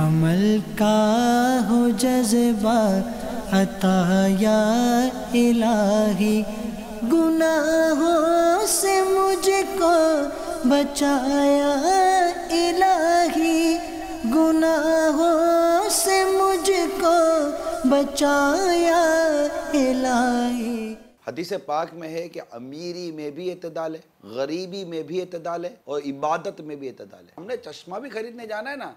عمل کا ہو جذبہ عطا یا الہی، گناہوں سے مجھ کو بچایا الہی، گناہوں سے مجھ کو بچایا الہی۔ حدیث پاک میں ہے کہ امیری میں بھی اعتدال ہے، غریبی میں بھی اعتدال ہے، اور عبادت میں بھی اعتدال ہے۔ ہم نے چشمہ بھی خریدنے جانا ہے نا،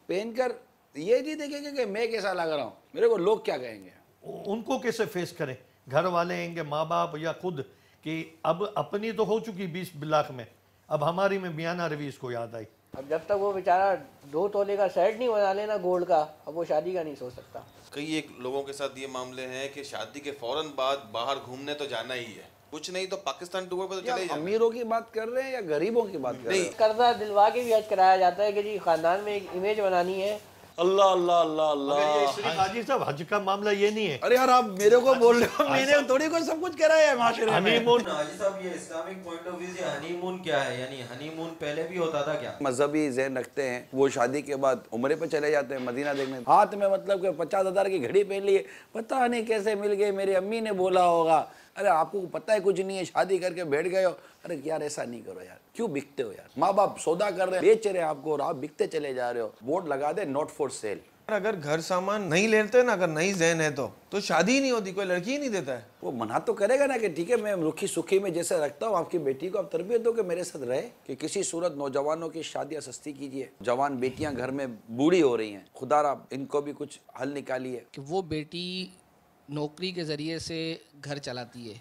پہن کر یہ نہیں دیکھیں گے کہ میں کیسا لگ رہا ہوں، میرے کو لوگ کیا کہیں گے۔ ان کو کیسے فیس کریں؟ گھر والے ہیں گے، ماں باپ یا خود، کہ اب اپنی تو ہو چکی 20 لاکھ میں، اب ہماری میں میانہ رویز کو یاد آئی۔ اب جب تک وہ بیچارہ 2 تولے کا سیٹ نہیں بنا لینا گولڈ کا، اب وہ شادی کا نہیں سوچ سکتا۔ کئی ایک لوگوں کے ساتھ یہ معاملے ہیں کہ شادی کے فوراً بعد باہر گھومنے تو جانا ہی ہے، کچھ نہیں تو پاکستان ٹور پر تو چلے جانا۔ امیروں کی بات کر رہے ہیں یا غریبوں کی بات کر رہے ہیں؟ قرضہ دلوا کے بھی حج کرایا جاتا ہے کہ جی خاندان میں ایک امیج بنانی ہے۔ اللہ اللہ اللہ اللہ۔ حاجی صاحب، حج کا معاملہ یہ نہیں ہے۔ ارے یار آپ میرے کو بول رہے ہو، میں نے تھوڑی کوئی سب کچھ کرایا ہے معاشرے میں۔ ہنی مون، حاجی صاحب یہ اسلامک پوائنٹ آف ویو سے ہنی مون کیا ہے؟ یعنی ہنی مون پہلے بھی ہوتا تھا کیا؟ مذہبی ذہن رکھتے ہیں، وہ شادی کے بعد عمرے پہ چلے جاتے ہیں مدینہ دیکھنے، ہاتھ میں مطلب کہ 50,000 کی گھڑی پہن لی ہے، پتہ نہیں کیسے مل گئی، میری امی نے بولا ہوگا۔ ارے آپ کو پتہ ہے کچھ نہیں ہے، شادی کر کے بیٹھ گئے ہو۔ ارے یار ایسا نہیں کرو یار، کیوں بکتے ہو یار؟ ماں باپ سودا کر رہے ہیں، بیچ رہے ہیں آپ کو، اور آپ بکتے چلے جا رہے ہو۔ بورڈ لگا دے نوٹ فور سیل۔ اگر گھر سامان نہیں لیتے نا، اگر نہیں ذہن ہے تو شادی ہی نہیں ہوتی، کوئی لڑکی ہی نہیں دیتا ہے۔ وہ منع تو کرے گا نا کہ ٹھیک ہے میں رکھی سکھی میں جیسے رکھتا ہوں آپ کی بیٹی کو، آپ تربیت دو کہ میرے ساتھ رہے، کہ کسی صورت نوجوانوں کی شادیاں سستی کیجیے۔ جوان بیٹیاں گھر میں بوڑھی ہو رہی ہیں، خدا را ان کو بھی کچھ حل نکالیے۔ کہ وہ بیٹی نوکری کے ذریعے سے گھر چلاتی ہے،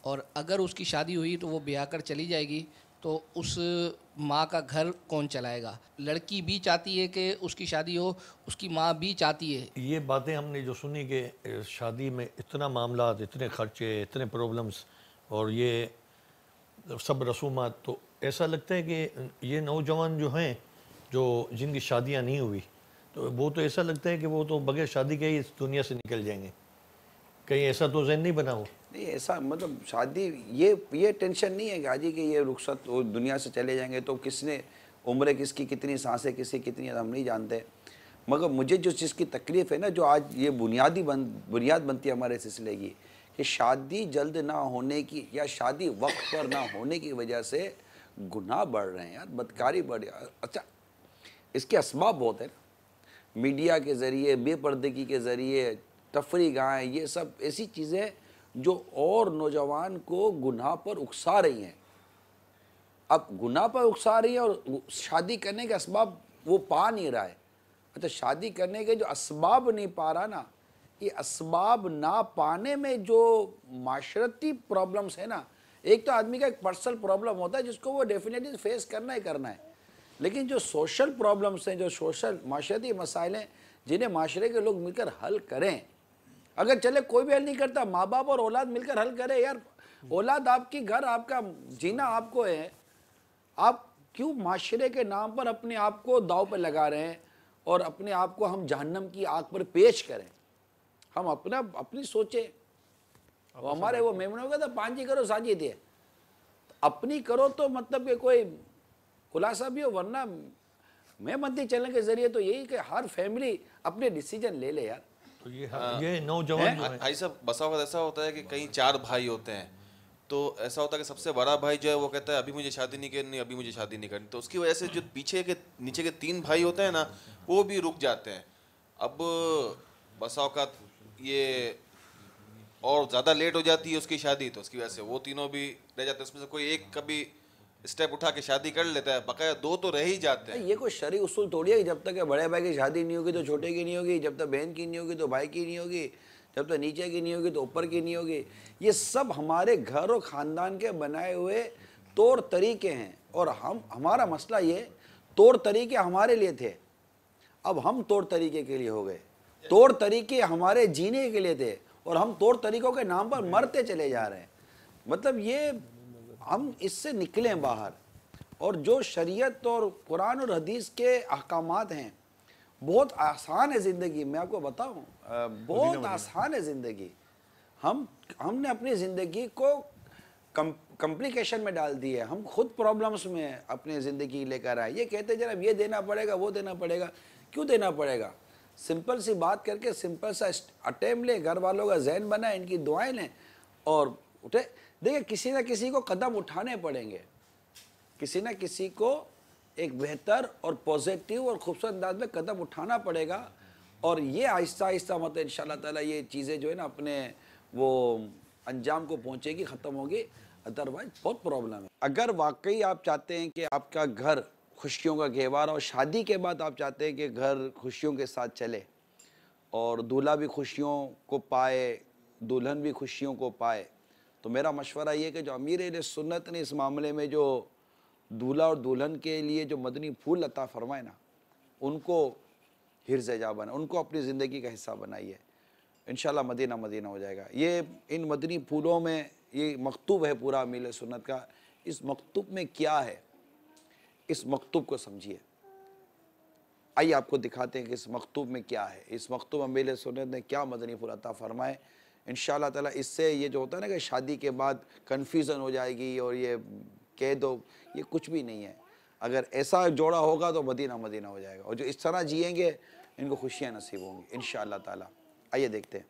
اور اگر اس کی شادی ہوئی تو وہ بیاہ کر چلی جائے گی، تو اس ماں کا گھر کون چلائے گا؟ لڑکی بھی چاہتی ہے کہ اس کی شادی ہو، اس کی ماں بھی چاہتی ہے۔ یہ باتیں ہم نے جو سنی کہ شادی میں اتنا معاملات، اتنے خرچے، اتنے پرابلمز، اور یہ سب رسومات، تو ایسا لگتا ہے کہ یہ نوجوان جو ہیں، جو جن کی شادیاں نہیں ہوئی، تو وہ تو ایسا لگتا ہے کہ وہ تو بغیر شادی کے ہی اس دنیا سے نکل جائیں گے۔ کہیں ایسا تو ذہن نہیں بنا ہو؟ نہیں ایسا مطلب شادی یہ ٹینشن نہیں ہے کہ حاجی کہ یہ رخصت دنیا سے چلے جائیں گے تو کس نے عمریں کس کی کتنی سانسیں کسی کتنی ہم نہیں جانتے، مگر مجھے جو چیز کی تکلیف ہے نا، جو آج یہ بنیاد بنتی ہے ہمارے سلسلے کی، کہ شادی جلد نہ ہونے کی یا شادی وقت پر نہ ہونے کی وجہ سے گناہ بڑھ رہے ہیں یار، بدکاری بڑھ رہی ہے۔ اچھا اس کے اسباب بہت ہیں، میڈیا کے ذریعے، بے پردگی کے ذریعے، تفریح گاہیں، یہ سب ایسی چیزیں جو اور نوجوان کو گناہ پر اکسا رہی ہیں۔ اب گناہ پر اکسا رہی ہے اور شادی کرنے کے اسباب وہ پا نہیں رہا ہے۔ اچھا شادی کرنے کے جو اسباب نہیں پا رہا نا، یہ اسباب نہ پانے میں جو معاشرتی پرابلمز ہیں نا، ایک تو آدمی کا ایک پرسنل پرابلم ہوتا ہے جس کو وہ ڈیفینیٹلی فیس کرنا ہی کرنا ہے، لیکن جو سوشل پرابلمز ہیں، جو سوشل معاشرتی مسائل ہیں، جنہیں معاشرے کے لوگ مل کر حل کریں، اگر چلے کوئی بھی حل نہیں کرتا، ماں باپ اور اولاد مل کر حل کرے یار، اولاد آپ کی گھر، آپ کا جینا آپ کو ہے، آپ کیوں معاشرے کے نام پر اپنے آپ کو داؤ پہ لگا رہے ہیں اور اپنے آپ کو ہم جہنم کی آگ پر پیش کریں؟ ہم اپنی سوچیں، ہمارے وہ میمنوں کا تھا پانچی کرو سانجی تھے، اپنی کرو تو مطلب کہ کوئی خلاصہ بھی ہو، ورنہ میں منتی چلنے کے ذریعے تو یہی کہ ہر فیملی اپنے ڈیسیجن لے لے یار۔ تو یہ نوجوان جو ہیں، بھائی صاحب بسا اوقات ایسا ہوتا ہے کہ کہیں 4 بھائی ہوتے ہیں، تو ایسا ہوتا ہے کہ سب سے بڑا بھائی جو ہے وہ کہتا ہے ابھی مجھے شادی نہیں کرنی، ابھی مجھے شادی نہیں کرنی، تو اس کی وجہ سے جو پیچھے کے نیچے کے 3 بھائی ہوتے ہیں نا، وہ بھی رک جاتے ہیں۔ اب بسا اوقات یہ اور زیادہ لیٹ ہو جاتی ہے اس کی شادی، تو اس کی وجہ سے وہ تینوں بھی رہ جاتے ہیں، اس میں سے کوئی ایک کبھی اسٹیپ اٹھا کے شادی کر لیتا ہے، بقایا 2 تو رہ ہی جاتے ہیں۔ یہ کوئی شرعی اصول توڑی ہے کہ جب تک کہ بڑے بھائی کی شادی نہیں ہوگی تو چھوٹے کی نہیں ہوگی، جب تک بہن کی نہیں ہوگی تو بھائی کی نہیں ہوگی، جب تک نیچے کی نہیں ہوگی تو اوپر کی نہیں ہوگی۔ یہ سب ہمارے گھر اور خاندان کے بنائے ہوئے طور طریقے ہیں، اور ہمارا مسئلہ یہ طور طریقے ہمارے لیے تھے، اب ہم طور طریقے کے لیے ہو گئے، طور طریقے ہمارے جینے کے لیے تھے اور ہم طور طریقوں کے نام پر مرتے چلے جا رہے ہیں۔ مطلب یہ ہم اس سے نکلیں باہر، اور جو شریعت اور قرآن اور حدیث کے احکامات ہیں، بہت آسان ہے زندگی، میں آپ کو بتاؤں بہت آسان ہے زندگی۔ ہم نے اپنی زندگی کو کمپلیکیشن میں ڈال دی ہے، ہم خود پرابلمس میں اپنی زندگی لے کر آئے، یہ کہتے جناب یہ دینا پڑے گا وہ دینا پڑے گا، کیوں دینا پڑے گا؟ سمپل سی بات کر کے سمپل سا اٹیمپ لیں، گھر والوں کا ذہن بنائیں، ان کی دعائیں لیں اور اٹھے. دیکھیں کسی نہ کسی کو قدم اٹھانے پڑیں گے، کسی نہ کسی کو ایک بہتر اور پوزیٹیو اور خوبصورت انداز میں قدم اٹھانا پڑے گا. اور یہ آہستہ آہستہ مطلب انشاءاللہ تعالیٰ یہ چیزیں جو ہے نا اپنے وہ انجام کو پہنچے گی، ختم ہوگی. ادروائز بہت پرابلم ہے. اگر واقعی آپ چاہتے ہیں کہ آپ کا گھر خوشیوں کا گہوارہ اور شادی کے بعد آپ چاہتے ہیں کہ گھر خوشیوں کے ساتھ چلے اور دولہا بھی خوشیوں کو پائے، دلہن بھی خوشیوں کو پائے، تو میرا مشورہ یہ ہے کہ جو امیر اہل سنت نے اس معاملے میں جو دولہا اور دلہن کے لیے جو مدنی پھول عطا فرمائے نا، ان کو حرز جا بنا، ان کو اپنی زندگی کا حصہ بنائیے. انشاءاللہ مدینہ مدینہ ہو جائے گا. یہ ان مدنی پھولوں میں یہ مکتوب ہے پورا امیر اہل سنت کا. اس مکتوب میں کیا ہے، اس مکتوب کو سمجھیے. آئیے آپ کو دکھاتے ہیں کہ اس مکتوب میں کیا ہے. اس مکتوب امیر اہل سنت نے کیا مدنی پھول عطا فرمائے. انشاءاللہ تعالیٰ اس سے یہ جو ہوتا ہے نا کہ شادی کے بعد کنفیوژن ہو جائے گی اور یہ کہہ دو، یہ کچھ بھی نہیں ہے. اگر ایسا جوڑا ہوگا تو مدینہ مدینہ ہو جائے گا، اور جو اس طرح جئیں گے ان کو خوشیاں نصیب ہوں گی انشاءاللہ تعالیٰ. آئیے دیکھتے ہیں.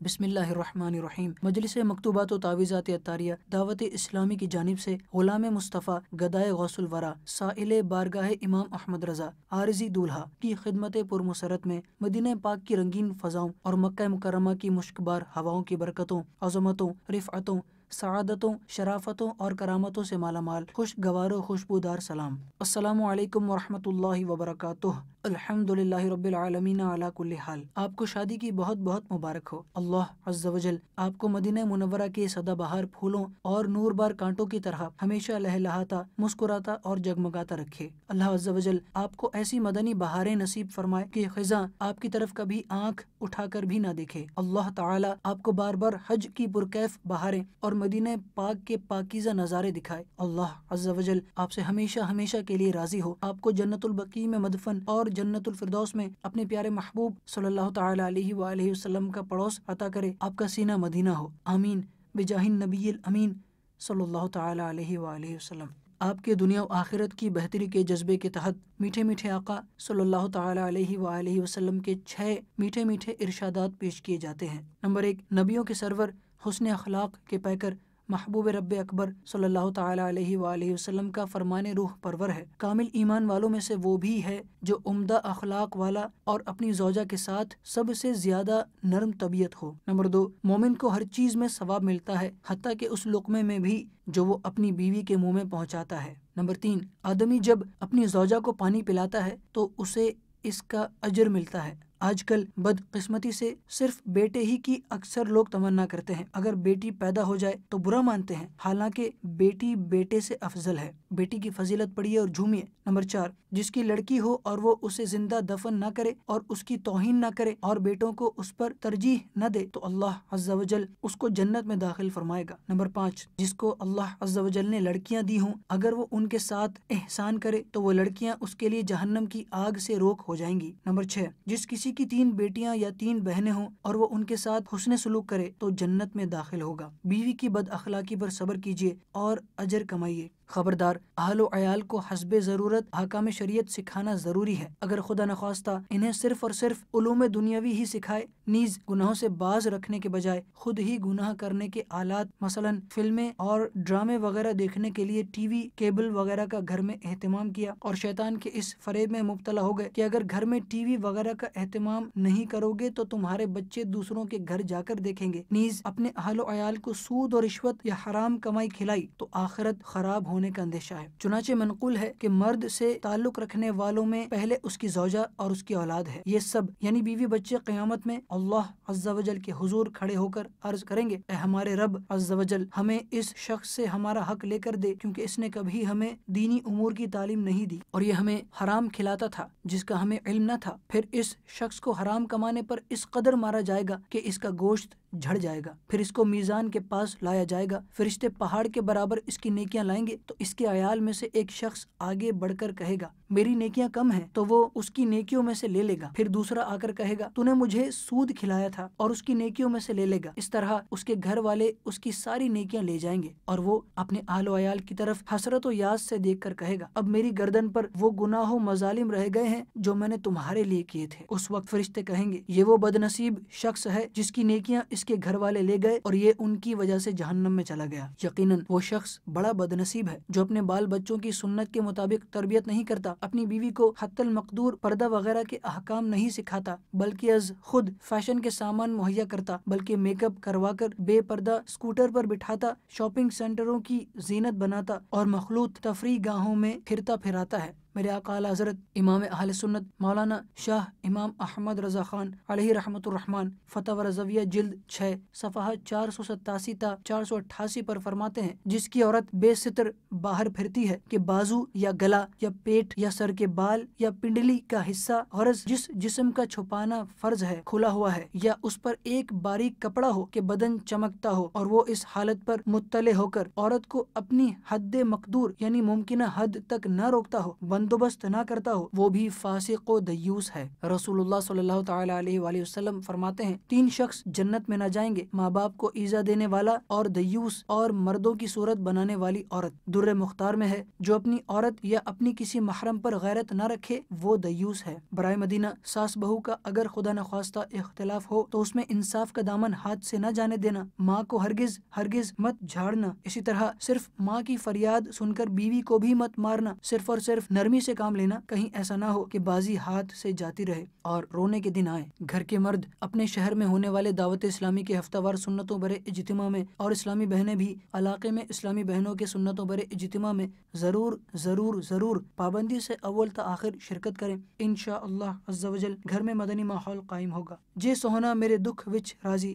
بسم اللہ الرحمن الرحیم. مجلس مکتوبات و تعویذات عطاریہ دعوت اسلامی کی جانب سے غلام مصطفیٰ گدائے غوث الورا سائل بارگاہ امام احمد رضا عارضی دولہا کی خدمت پرمسرت میں مدینہ پاک کی رنگین فضاؤں اور مکہ مکرمہ کی مشکبار ہواؤں کی برکتوں، عظمتوں، رفعتوں، سعادتوں، شرافتوں اور کرامتوں سے مالا مال خوشگوار و خوشبودار سلام. السلام علیکم ورحمۃ اللہ وبرکاتہ. الحمد للہ رب العالمین علی کل حال. آپ کو شادی کی بہت بہت مبارک ہو. اللہ عز و جل آپ کو مدینہ منورہ کے سدا بہار پھولوں اور نور بار کانٹوں کی طرح ہمیشہ لہلہاتا، مسکراتا اور جگمگاتا رکھے. اللہ عز و جل آپ کو ایسی مدنی بہاریں نصیب فرمائے کہ خزاں آپ کی طرف کبھی آنکھ اٹھا کر بھی نہ دیکھے. اللہ تعالی آپ کو بار بار حج کی پرکیف بہاریں اور مدینہ پاک کے پاکیزہ نظارے دکھائے. اللہ عز و جل آپ سے ہمیشہ ہمیشہ کے لیے راضی ہو. آپ کو جنت البقیع میں مدفن اور جنت الفردوس میں اپنے پیارے محبوب صلی اللہ تعالی علیہ وآلہ وسلم کا پڑوس عطا کرے. آپ کا سینہ مدینہ ہو. آمین بجاہ النبی الامین صلی اللہ تعالی علیہ وآلہ وسلم. آپ کے دنیا و آخرت کی بہتری کے جذبے کے تحت میٹھے میٹھے آقا صلی اللہ تعالی علیہ وآلہ وسلم کے 6 میٹھے میٹھے ارشادات پیش کیے جاتے ہیں. نمبر 1، نبیوں کے سرور، حسن اخلاق کے پیکر، محبوب رب اکبر صلی اللہ تعالی علیہ وآلہ وسلم کا فرمان روح پرور ہے. کامل ایمان والوں میں سے وہ بھی ہے جو عمدہ اخلاق والا اور اپنی زوجہ کے ساتھ سب سے زیادہ نرم طبیعت ہو. نمبر 2، مومن کو ہر چیز میں ثواب ملتا ہے، حتیٰ کہ اس لقمے میں بھی جو وہ اپنی بیوی کے منہ میں پہنچاتا ہے. نمبر 3، آدمی جب اپنی زوجہ کو پانی پلاتا ہے تو اسے اس کا اجر ملتا ہے. آج کل بدقسمتی سے صرف بیٹے ہی کی اکثر لوگ تمنا کرتے ہیں. اگر بیٹی پیدا ہو جائے تو برا مانتے ہیں، حالانکہ بیٹی بیٹے سے افضل ہے. بیٹی کی فضیلت پڑھیے اور جھومیے. نمبر 4، جس کی لڑکی ہو اور وہ اسے زندہ دفن نہ کرے اور اس کی توہین نہ کرے اور بیٹوں کو اس پر ترجیح نہ دے تو اللہ عز و جل اس کو جنت میں داخل فرمائے گا. نمبر 5، جس کو اللہ عز و جل نے لڑکیاں دی ہوں، اگر وہ ان کے ساتھ احسان کرے تو وہ لڑکیاں اس کے لیے جہنم کی آگ سے روک ہو جائیں گی. نمبر 6، جس کسی کی 3 بیٹیاں یا 3 بہنیں ہوں اور وہ ان کے ساتھ حسن سلوک کرے تو جنت میں داخل ہوگا. بیوی کی بد اخلاقی پر صبر کیجیے اور اجر کمائیے. خبردار، اہل و عیال کو حسب ضرورت احکام شریعت سکھانا ضروری ہے. اگر خدا نخواستہ انہیں صرف اور صرف علوم دنیاوی ہی سکھائے، نیز گناہوں سے باز رکھنے کے بجائے خود ہی گناہ کرنے کے آلات مثلا فلمیں اور ڈرامے وغیرہ دیکھنے کے لیے ٹی وی کیبل وغیرہ کا گھر میں اہتمام کیا اور شیطان کے اس فریب میں مبتلا ہو گئے کہ اگر گھر میں ٹی وی وغیرہ کا اہتمام نہیں کرو گے تو تمہارے بچے دوسروں کے گھر جا کر دیکھیں گے، نیز اپنے اہل و عیال کو سود اور رشوت یا حرام کمائی کھلائی تو آخرت خراب ہونے کا اندیشہ ہے. چنانچہ منقول ہے کہ مرد سے تعلق رکھنے والوں میں پہلے اس کی زوجہ اور اس کی اولاد ہے. یہ سب یعنی بیوی بچے قیامت میں اللہ عز و جل کے حضور کھڑے ہو کر عرض کریں گے، اے ہمارے رب عز و جل، ہمیں اس شخص سے ہمارا حق لے کر دے، کیونکہ اس نے کبھی ہمیں دینی امور کی تعلیم نہیں دی اور یہ ہمیں حرام کھلاتا تھا جس کا ہمیں علم نہ تھا. پھر اس شخص کو حرام کمانے پر اس قدر مارا جائے گا کہ اس کا گوشت جھڑ جائے گا، پھر اس کو میزان کے پاس لایا جائے گا، فرشتے پہاڑ کے برابر اس کی نیکیاں لائیں گے، تو اس کے عیال میں سے ایک شخص آگے بڑھ کر کہے گا میری نیکیاں کم ہیں، تو وہ اس کی نیکیوں میں سے لے لے گا، پھر دوسرا آ کر کہے گا تو نے مجھے سود کھلایا تھا، اور اس کی نیکیوں میں سے لے لے گا، اس طرح اس کے گھر والے اس کی ساری نیکیاں لے جائیں گے، اور وہ اپنے اہل و عیال کی طرف حسرت و یاس سے دیکھ کر کہے گا اب میری گردن پر وہ گناہ و مظالم رہ گئے ہیں جو میں نے تمہارے لیے کیے تھے۔ اس وقت فرشتے کہیں گے یہ وہ بد نصیب شخص ہے جس کی نیکیاں اس کے گھر والے لے گئے اور یہ ان کی وجہ سے جہنم میں چلا گیا۔ یقیناً وہ شخص بڑا بد نصیب ہے جو اپنے بال بچوں کی سنت کے مطابق تربیت نہیں کرتا، اپنی بیوی کو حتی المقدور پردہ وغیرہ کے احکام نہیں سکھاتا، بلکہ از خود فیشن کے سامان مہیا کرتا، بلکہ میک اپ کروا کر بے پردہ اسکوٹر پر بٹھاتا، شاپنگ سینٹروں کی زینت بناتا اور مخلوط تفریح گاہوں میں پھرتا پھراتا ہے۔ میرے آقا اعلیٰ حضرت امام اہل سنت مولانا شاہ امام احمد رضا خان علیہ رحمت الرحمن فتح رضویہ جلد 6 صفحہ 487 تا 488 پر فرماتے ہیں جس کی عورت بے ستر باہر پھرتی ہے کہ بازو یا گلا یا پیٹ یا سر کے بال یا پنڈلی کا حصہ غرض جس جسم کا چھپانا فرض ہے کھلا ہوا ہے، یا اس پر ایک باریک کپڑا ہو کہ بدن چمکتا ہو، اور وہ اس حالت پر مطلع ہو کر عورت کو اپنی حد مقدور یعنی ممکنہ حد تک نہ روکتا ہو، بندوبست نہ کرتا ہو، وہ بھی فاسق و دیوس ہے۔ رسول اللہ صلی اللہ تعالی علیہ وآلہ وسلم فرماتے ہیں 3 شخص جنت میں نہ جائیں گے، ماں باپ کو ایذا دینے والا اور دیوس اور مردوں کی صورت بنانے والی عورت۔ در مختار میں ہے جو اپنی عورت یا اپنی کسی محرم پر غیرت نہ رکھے وہ دیوس ہے۔ برائے مدینہ ساس بہو کا اگر خدا نخواستہ اختلاف ہو تو اس میں انصاف کا دامن ہاتھ سے نہ جانے دینا، ماں کو ہرگز ہرگز مت جھاڑنا، اسی طرح صرف ماں کی فریاد سن کر بیوی کو بھی مت مارنا، صرف اور صرف نرمی سے کام لینا، کہیں ایسا نہ ہو کہ بازی ہاتھ سے جاتی رہے اور رونے کے دن آئے۔ گھر کے مرد اپنے شہر میں ہونے والے دعوت اسلامی کے ہفتہ وار سنتوں برے اجتماع میں، اور اسلامی بہنیں بھی علاقے میں اسلامی بہنوں کے سنتوں برے اجتماع میں ضرور ضرور ضرور پابندی سے اول تا آخر شرکت کریں۔ انشاءاللہ عز و جل گھر میں مدنی ماحول قائم ہوگا۔ جے سوہنا میرے دکھ وچ راضی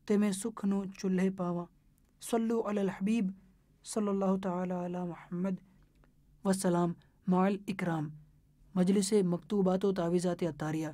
تے میں سکھ نو چولہے پاواں، صلو علی الحبیب صلی اللہ تعالی علی محمد وسلام مع الاکرام۔ مجلس مکتوبات و تعویذات عطاریہ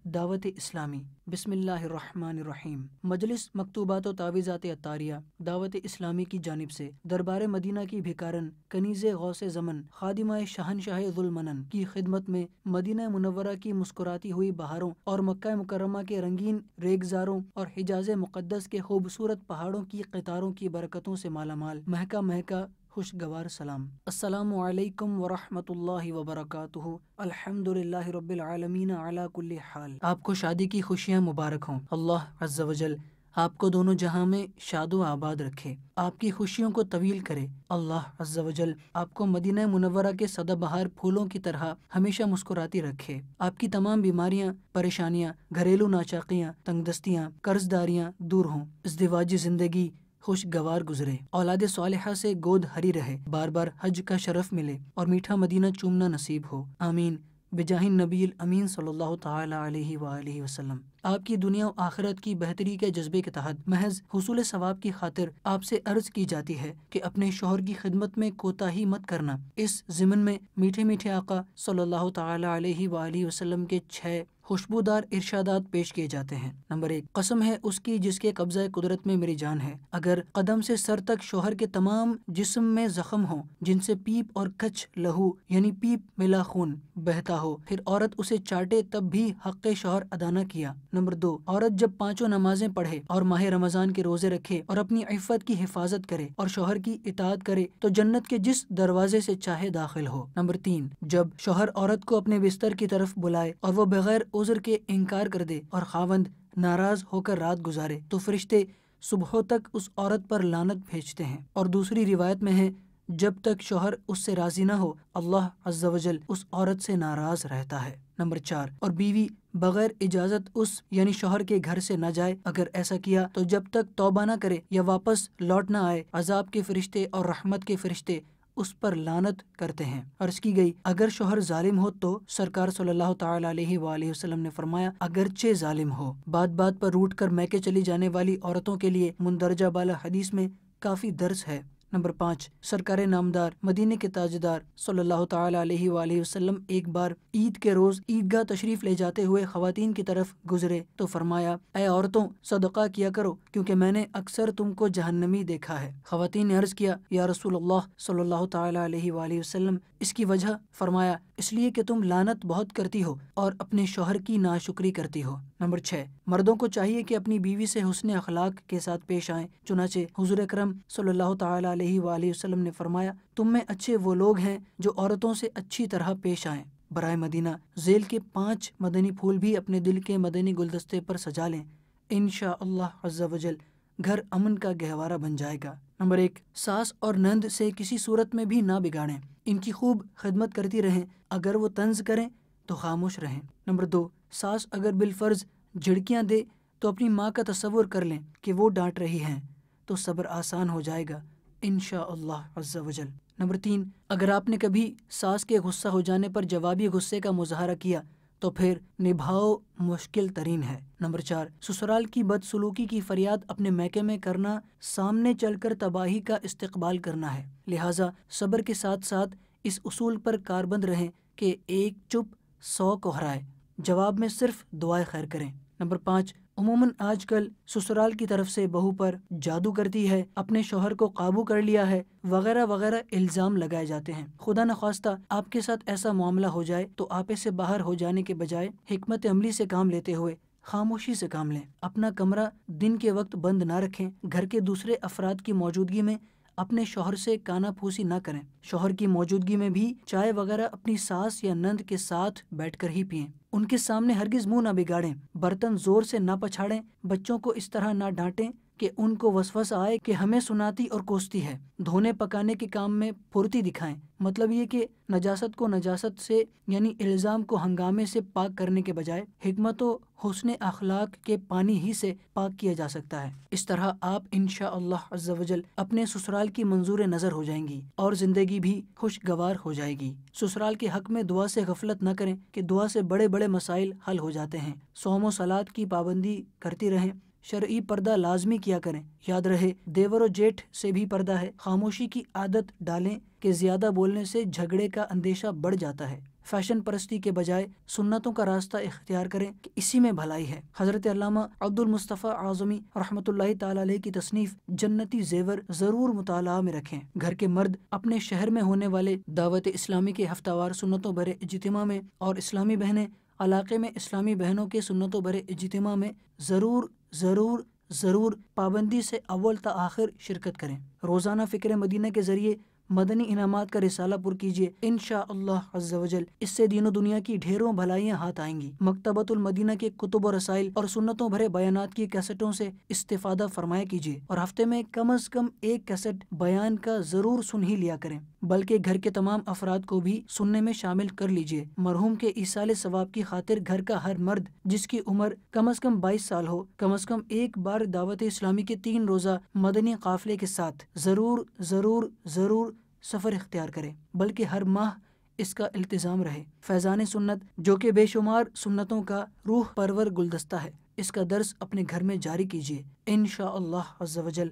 دعوت اسلامی۔ بسم اللہ الرحمن الرحیم۔ مجلس مکتوبات و تعویذات عطاریہ دعوت اسلامی کی جانب سے دربار مدینہ کی بھکارن کنیز غوث زمن خادمہ شہنشاہ ذوالمنن کی خدمت میں مدینہ منورہ کی مسکراتی ہوئی بہاروں اور مکہ مکرمہ کے رنگین ریگزاروں اور حجاز مقدس کے خوبصورت پہاڑوں کی قطاروں کی برکتوں سے مالا مال مہکا مہکا خوشگوار سلام۔ السلام علیکم ورحمۃ اللہ وبرکاتہ۔ الحمد للہ رب العالمین علی کل حال۔ آپ کو شادی کی خوشیاں مبارک ہوں۔ اللہ عز و جل آپ کو دونوں جہاں میں شاد و آباد رکھے، آپ کی خوشیوں کو طویل کرے۔ اللہ عز و جل آپ کو مدینہ منورہ کے سدا بہار پھولوں کی طرح ہمیشہ مسکراتی رکھے، آپ کی تمام بیماریاں، پریشانیاں، گھریلو ناچاقیاں، تنگ دستیاں، قرض داریاں دور ہوں، ازدواجی زندگی خوشگوار گزرے، اولاد صالحہ سے گود ہری رہے، بار بار حج کا شرف ملے اور میٹھا مدینہ چومنا نصیب ہو، آمین بجاہ النبی الامین صلی اللہ تعالی علیہ وآلہ وسلم۔ آپ کی دنیا و آخرت کی بہتری کے جذبے کے تحت محض حصول ثواب کی خاطر آپ سے عرض کی جاتی ہے کہ اپنے شوہر کی خدمت میں کوتاہی مت کرنا۔ اس ضمن میں میٹھے میٹھے آقا صلی اللہ تعالی علیہ وآلہ وسلم کے 6 خوشبودار ارشادات پیش کیے جاتے ہیں۔ نمبر 1، قسم ہے اس کی جس کے قبضہ قدرت میں میری جان ہے، اگر قدم سے سر تک شوہر کے تمام جسم میں زخم ہوں جن سے پیپ اور کچھ لہو یعنی پیپ ملا خون بہتا ہو، پھر عورت اسے چاٹے تب بھی حق شوہر ادا نہ کیا۔ نمبر 2، عورت جب 5 نمازیں پڑھے اور ماہ رمضان کے روزے رکھے اور اپنی عفت کی حفاظت کرے اور شوہر کی اطاعت کرے تو جنت کے جس دروازے سے چاہے داخل ہو۔ نمبر 3، جب شوہر عورت کو اپنے بستر کی طرف بلائے اور وہ بغیر عذر کے انکار کر دے اور خاوند ناراض ہو کر رات گزارے تو فرشتے صبح تک اس عورت پر لعنت بھیجتے ہیں۔ اور دوسری روایت میں ہے جب تک شوہر اس سے راضی نہ ہو اللہ عز و جل اس عورت سے ناراض رہتا ہے۔ نمبر 4، اور بیوی بغیر اجازت اس یعنی شوہر کے گھر سے نہ جائے، اگر ایسا کیا تو جب تک توبہ نہ کرے یا واپس لوٹ نہ آئے عذاب کے فرشتے اور رحمت کے فرشتے اس پر لعنت کرتے ہیں۔ عرض کی گئی اگر شوہر ظالم ہو تو سرکار صلی اللہ تعالی علیہ وآلہ وسلم نے فرمایا اگرچہ ظالم ہو۔ بات بات پر روٹ کر میکے چلی جانے والی عورتوں کے لیے مندرجہ بالا حدیث میں کافی درس ہے۔ نمبر 5، سرکار نامدار مدینے کے تاجدار صلی اللہ تعالی علیہ وآلہ وسلم ایک بار عید کے روز عیدگاہ تشریف لے جاتے ہوئے خواتین کی طرف گزرے تو فرمایا، اے عورتوں صدقہ کیا کرو کیونکہ میں نے اکثر تم کو جہنمی دیکھا ہے۔ خواتین نے عرض کیا، یا رسول اللہ صلی اللہ تعالی علیہ وآلہ وسلم، اس کی وجہ؟ فرمایا، اس لیے کہ تم لعنت بہت کرتی ہو اور اپنے شوہر کی ناشکری کرتی ہو۔ نمبر 6، مردوں کو چاہیے کہ اپنی بیوی سے حسن اخلاق کے ساتھ پیش آئیں، چنانچہ حضور اکرم صلی اللہ تعالی علیہ وآلہ وسلم نے فرمایا، تم میں اچھے وہ لوگ ہیں جو عورتوں سے اچھی طرح پیش آئیں۔ برائے مدینہ ذیل کے 5 مدنی پھول بھی اپنے دل کے مدنی گلدستے پر سجا لیں، انشاءاللہ عز و جل گھر امن کا گہوارہ بن جائے گا۔ نمبر 1، ساس اور نند سے کسی صورت میں بھی نہ بگاڑیں، ان کی خوب خدمت کرتی رہیں، اگر وہ طنز کریں تو خاموش رہیں۔ نمبر 2، ساس اگر بالفرض جھڑکیاں دے تو اپنی ماں کا تصور کر لیں کہ وہ ڈانٹ رہی ہیں، تو صبر آسان ہو جائے گا انشاءاللہ عز و جل۔ نمبر 3، اگر آپ نے کبھی ساس کے غصہ ہو جانے پر جوابی غصے کا مظاہرہ کیا تو پھر نبھاؤ مشکل ترین ہے۔ نمبر 4، سسرال کی بدسلوکی کی فریاد اپنے میکے میں کرنا سامنے چل کر تباہی کا استقبال کرنا ہے، لہٰذا صبر کے ساتھ ساتھ اس اصول پر کاربند رہیں کہ ایک چپ 100 کو ہرائے، جواب میں صرف دعائے خیر کریں۔ نمبر 5، عموماً آج کل سسرال کی طرف سے بہو پر جادو کرتی ہے، اپنے شوہر کو قابو کر لیا ہے، وغیرہ وغیرہ الزام لگائے جاتے ہیں۔ خدا نخواستہ آپ کے ساتھ ایسا معاملہ ہو جائے تو آپے سے باہر ہو جانے کے بجائے حکمت عملی سے کام لیتے ہوئے خاموشی سے کام لیں، اپنا کمرہ دن کے وقت بند نہ رکھیں، گھر کے دوسرے افراد کی موجودگی میں اپنے شوہر سے کانا پھوسی نہ کریں، شوہر کی موجودگی میں بھی چائے وغیرہ اپنی ساس یا نند کے ساتھ بیٹھ کر ہی پئیں، ان کے سامنے ہرگز منہ نہ بگاڑیں، برتن زور سے نہ پچھاڑیں، بچوں کو اس طرح نہ ڈانٹیں کہ ان کو وسوسہ آئے کہ ہمیں سناتی اور کوستی ہے، دھونے پکانے کے کام میں پھرتی دکھائیں، مطلب یہ کہ نجاست کو نجاست سے یعنی الزام کو ہنگامے سے پاک کرنے کے بجائے حکمت و حسن اخلاق کے پانی ہی سے پاک کیا جا سکتا ہے۔ اس طرح آپ انشاءاللہ عز و جل اپنے سسرال کی منظور نظر ہو جائیں گی اور زندگی بھی خوشگوار ہو جائے گی۔ سسرال کے حق میں دعا سے غفلت نہ کریں کہ دعا سے بڑے بڑے مسائل حل ہو جاتے ہیں، صوم و صلات کی پابندی کرتی رہیں، شرعی پردہ لازمی کیا کریں، یاد رہے دیور و جیٹھ سے بھی پردہ ہے، خاموشی کی عادت ڈالیں کہ زیادہ بولنے سے جھگڑے کا اندیشہ بڑھ جاتا ہے، فیشن پرستی کے بجائے سنتوں کا راستہ اختیار کریں کہ اسی میں بھلائی ہے۔ حضرت علامہ عبد المصطفیٰ اعظمی رحمۃ اللہ تعالی علیہ کی تصنیف جنتی زیور ضرور مطالعہ میں رکھیں۔ گھر کے مرد اپنے شہر میں ہونے والے دعوت اسلامی کے ہفتہ وار سنتوں بھرے اجتماع میں اور اسلامی بہنیں علاقے میں اسلامی بہنوں کے سنتوں بھرے اجتماع میں ضرور ضرور ضرور پابندی سے اول تا آخر شرکت کریں۔ روزانہ فکر مدینہ کے ذریعے مدنی انعامات کا رسالہ پر کیجیے، انشاءاللہ عز و جل اس سے دین و دنیا کی ڈھیروں بھلائیاں ہاتھ آئیں گی۔ مکتبۃ المدینہ کے کتب و رسائل اور سنتوں بھرے بیانات کی کیسٹوں سے استفادہ فرمایا کیجیے اور ہفتے میں کم از کم ایک کیسٹ بیان کا ضرور سن ہی لیا کریں، بلکہ گھر کے تمام افراد کو بھی سننے میں شامل کر لیجیے۔ مرحوم کے ایصال ثواب کی خاطر گھر کا ہر مرد جس کی عمر کم از کم 22 سال ہو، کم از کم ایک بار دعوت اسلامی کے 3 روزہ مدنی قافلے کے ساتھ ضرور ضرور ضرور سفر اختیار کرے، بلکہ ہر ماہ اس کا التزام رہے۔ فیضان سنت جو کہ بے شمار سنتوں کا روح پرور گلدستہ ہے، اس کا درس اپنے گھر میں جاری کیجیے، انشاءاللہ عز و جل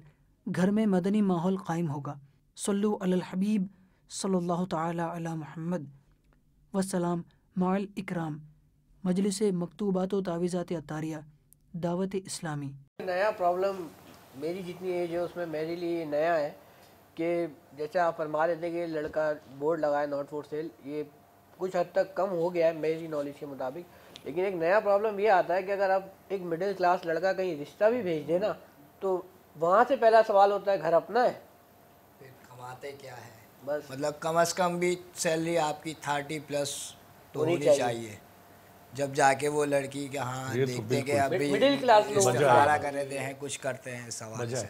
گھر میں مدنی ماحول قائم ہوگا۔ صلو علی الحبیب صلی اللہ تعالی علی محمد وسلام مع الاکرام۔ مجلس مکتوبات و تعویذات عطاریہ دعوت اسلامی۔ نیا پرابلم میری جتنی ایج ہے اس میں میرے لیے نیا ہے کہ جیسے آپ فرما رہے تھے کہ لڑکا بورڈ لگائے ناٹ فور سیل، یہ کچھ حد تک کم ہو گیا ہے میری نالج کے مطابق، لیکن ایک نیا پرابلم یہ آتا ہے کہ اگر آپ ایک مڈل کلاس لڑکا کہیں رشتہ بھی بھیج دیں نا تو وہاں سے پہلا سوال ہوتا ہے گھر اپنا ہے، پھر کماتے کیا ہے، بس مطلب کم از کم بھی سیلری آپ کی 30+ تو ہونی چاہیے، جب جا کے وہ لڑکی کے ہاں دیکھتے کہ اب بھی مڈل کلاس لوگ استخارہ کرتے ہیں کچھ کرتے ہیں سوال سے۔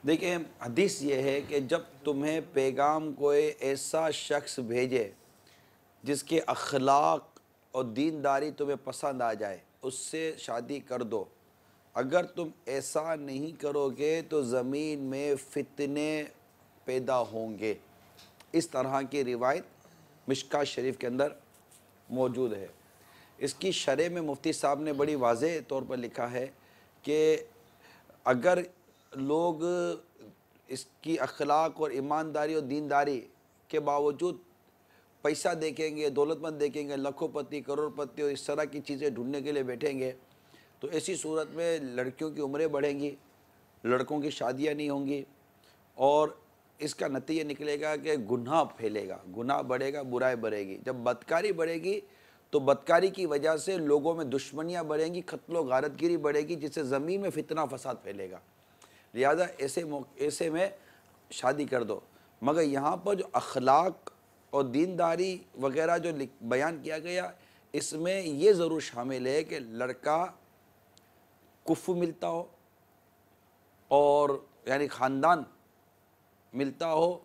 دیکھیں حدیث یہ ہے کہ جب تمہیں پیغام کوئی ایسا شخص بھیجے جس کے اخلاق اور دینداری تمہیں پسند آ جائے اس سے شادی کر دو، اگر تم ایسا نہیں کرو گے تو زمین میں فتنے پیدا ہوں گے۔ اس طرح کی روایت مشکاۃ شریف کے اندر موجود ہے۔ اس کی شرح میں مفتی صاحب نے بڑی واضح طور پر لکھا ہے کہ اگر لوگ اس کی اخلاق اور ایمانداری اور دینداری کے باوجود پیسہ دیکھیں گے، دولت مند دیکھیں گے، لاکھوں پتی، کروڑ پتی اور اس طرح کی چیزیں ڈھونڈنے کے لیے بیٹھیں گے، تو ایسی صورت میں لڑکیوں کی عمریں بڑھیں گی، لڑکوں کی شادیاں نہیں ہوں گی، اور اس کا نتیجہ نکلے گا کہ گناہ پھیلے گا، گناہ بڑھے گا، برائی بڑھے گی۔ جب بدکاری بڑھے گی تو بدکاری کی وجہ سے لوگوں میں دشمنیاں بڑھیں گی، قتل و غارت گیری بڑھے گی، جس سے زمین میں فتنہ فساد پھیلے گا۔ لہذا ایسے میں شادی کر دو۔ مگر یہاں پر جو اخلاق اور دینداری وغیرہ جو بیان کیا گیا، اس میں یہ ضرور شامل ہے کہ لڑکا کفو ملتا ہو، اور یعنی خاندان ملتا ہو،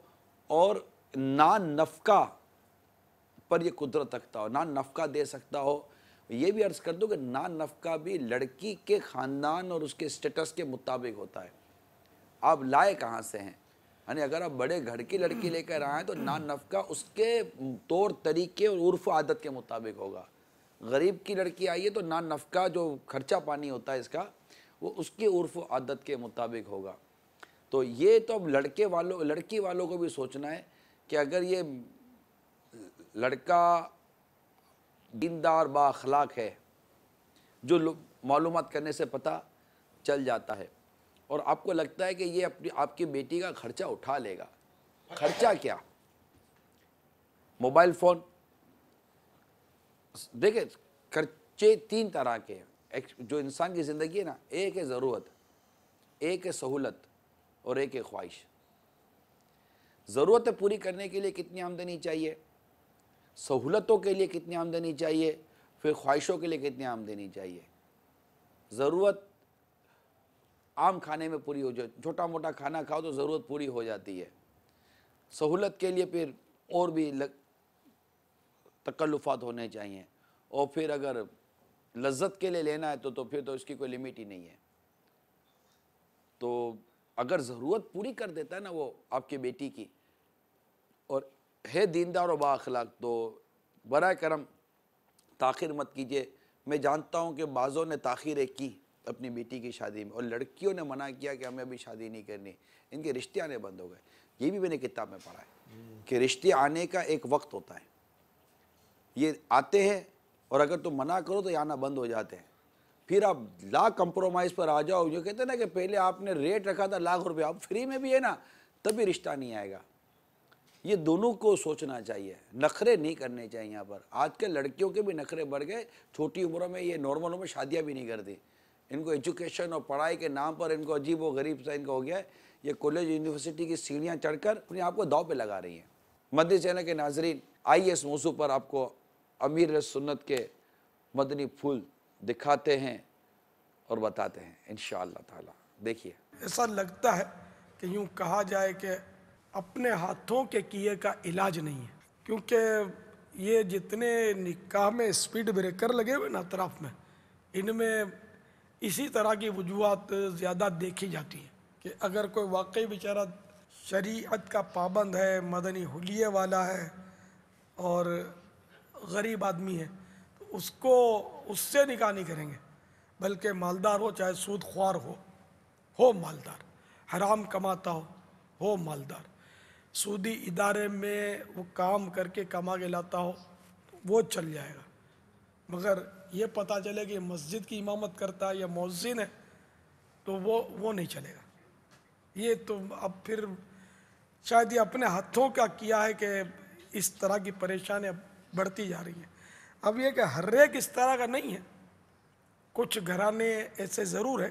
اور نان نفقہ پر یہ قدرت رکھتا ہو، نان نفقہ دے سکتا ہو۔ یہ بھی عرض کر دو کہ نان نفقہ بھی لڑکی کے خاندان اور اس کے اسٹیٹس کے مطابق ہوتا ہے۔ آپ لائے کہاں سے ہیں؟ یعنی اگر آپ بڑے گھر کی لڑکی لے کر آئیں تو نان نفقہ اس کے طور طریقے اور عرف و عادت کے مطابق ہوگا۔ غریب کی لڑکی آئی ہے تو نان نفقہ جو خرچہ پانی ہوتا ہے اس کا، وہ اس کی عرف و عادت کے مطابق ہوگا۔ تو یہ تو اب لڑکی والوں کو بھی سوچنا ہے کہ اگر یہ لڑکا دیندار با اخلاق ہے، جو معلومات کرنے سے پتہ چل جاتا ہے، اور آپ کو لگتا ہے کہ یہ آپ کی بیٹی کا خرچہ اٹھا لے گا، خرچہ کیا؟ موبائل فون، دیکھیں خرچے تین طرح کے ہیں جو انسان کی زندگی ہے نا، ایک ہے ضرورت، ایک ہے سہولت، اور ایک ہے خواہش۔ ضرورتیں پوری کرنے کے لیے کتنی آمدنی چاہیے، سہولتوں کے لیے کتنی آمدنی چاہیے، پھر خواہشوں کے لیے کتنی آمدنی چاہیے۔ ضرورت عام کھانے میں پوری ہو جائے، چھوٹا موٹا کھانا کھاؤ تو ضرورت پوری ہو جاتی ہے۔ سہولت کے لیے پھر اور بھی تکلفات ہونے چاہیے، اور پھر اگر لذت کے لیے لینا ہے تو پھر تو اس کی کوئی لمٹ ہی نہیں ہے۔ تو اگر ضرورت پوری کر دیتا ہے نا وہ آپ کی بیٹی کی، اور ہے دیندار و با اخلاق، تو برائے کرم تاخیر مت کیجیے۔ میں جانتا ہوں کہ بعضوں نے تاخیریں کی اپنی بیٹی کی شادی میں، اور لڑکیوں نے منع کیا کہ ہمیں ابھی شادی نہیں کرنی، ان کے رشتے آنے بند ہو گئے۔ یہ بھی میں نے کتاب میں پڑھا ہے کہ رشتے آنے کا ایک وقت ہوتا ہے، یہ آتے ہیں، اور اگر تم منع کرو تو یہ آنا بند ہو جاتے ہیں۔ پھر آپ لا کمپرومائز پر آ جاؤ، جو کہتے ہیں نا کہ پہلے آپ نے ریٹ رکھا تھا ₹1,00,000، اب فری میں بھی ہے نا، تبھی رشتہ نہیں آئے گا۔ یہ دونوں کو سوچنا چاہیے، نخرے نہیں کرنے چاہیے یہاں پر۔ آج کل لڑکیوں کے بھی نخرے بڑھ گئے، چھوٹی عمروں میں یہ نارمل عمر میں شادیاں بھی نہیں کرتی۔ ان کو ایجوکیشن اور پڑھائی کے نام پر ان کو عجیب و غریب سا ان کا ہو گیا ہے۔ یہ کالج یونیورسٹی کی سیڑھیاں چڑھ کر اپنے آپ کو داؤ پہ لگا رہی ہیں۔ مدنی چینل کے ناظرین، آئیے اس موضوع پر آپ کو امیر سنت کے مدنی پھول دکھاتے ہیں اور بتاتے ہیں انشاءاللہ تعالی۔ دیکھیے، ایسا لگتا ہے کہ یوں کہا جائے کہ اپنے ہاتھوں کے کیے کا علاج نہیں ہے، کیونکہ یہ جتنے نکاح میں اسپیڈ بریکر لگے ہوئے نا اطراف میں، ان میں اسی طرح کی وجوہات زیادہ دیکھی جاتی ہیں کہ اگر کوئی واقعی بیچارہ شریعت کا پابند ہے، مدنی حلیے والا ہے اور غریب آدمی ہے، تو اس سے نکاح نہیں کریں گے، بلکہ مالدار ہو، چاہے سود خوار ہو مالدار، حرام کماتا ہو مالدار، سودی ادارے میں وہ کام کر کے کما کے لاتا ہو وہ چل جائے گا، مگر یہ پتہ چلے کہ مسجد کی امامت کرتا ہے یا مؤذن ہے تو وہ نہیں چلے گا۔ یہ تو اب پھر شاید یہ اپنے ہاتھوں کا کیا ہے کہ اس طرح کی پریشانیاں بڑھتی جا رہی ہیں۔ اب یہ کہ ہر ایک اس طرح کا نہیں ہے، کچھ گھرانے ایسے ضرور ہیں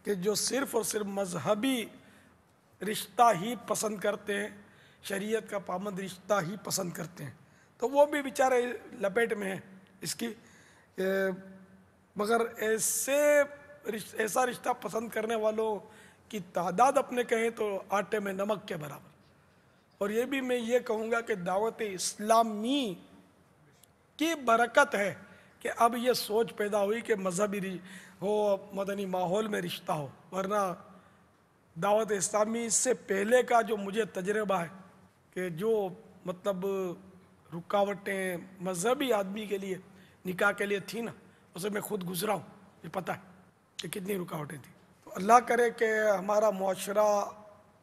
کہ جو صرف اور صرف مذہبی رشتہ ہی پسند کرتے ہیں، شریعت کا پابند رشتہ ہی پسند کرتے ہیں، تو وہ بھی بیچارے لپیٹ میں ہیں اس کی، مگر ایسا رشتہ پسند کرنے والوں کی تعداد اپنے کہیں تو آٹے میں نمک کے برابر۔ اور یہ بھی میں یہ کہوں گا کہ دعوت اسلامی کی برکت ہے کہ اب یہ سوچ پیدا ہوئی کہ مذہبی ہو، مدنی ماحول میں رشتہ ہو، ورنہ دعوت اسلامی سے پہلے کا جو مجھے تجربہ ہے کہ جو مطلب رکاوٹیں مذہبی آدمی کے لیے نکاح کے لیے تھی نا، اسے میں خود گزرا ہوں، یہ پتہ ہے کہ کتنی رکاوٹیں تھیں۔ تو اللہ کرے کہ ہمارا معاشرہ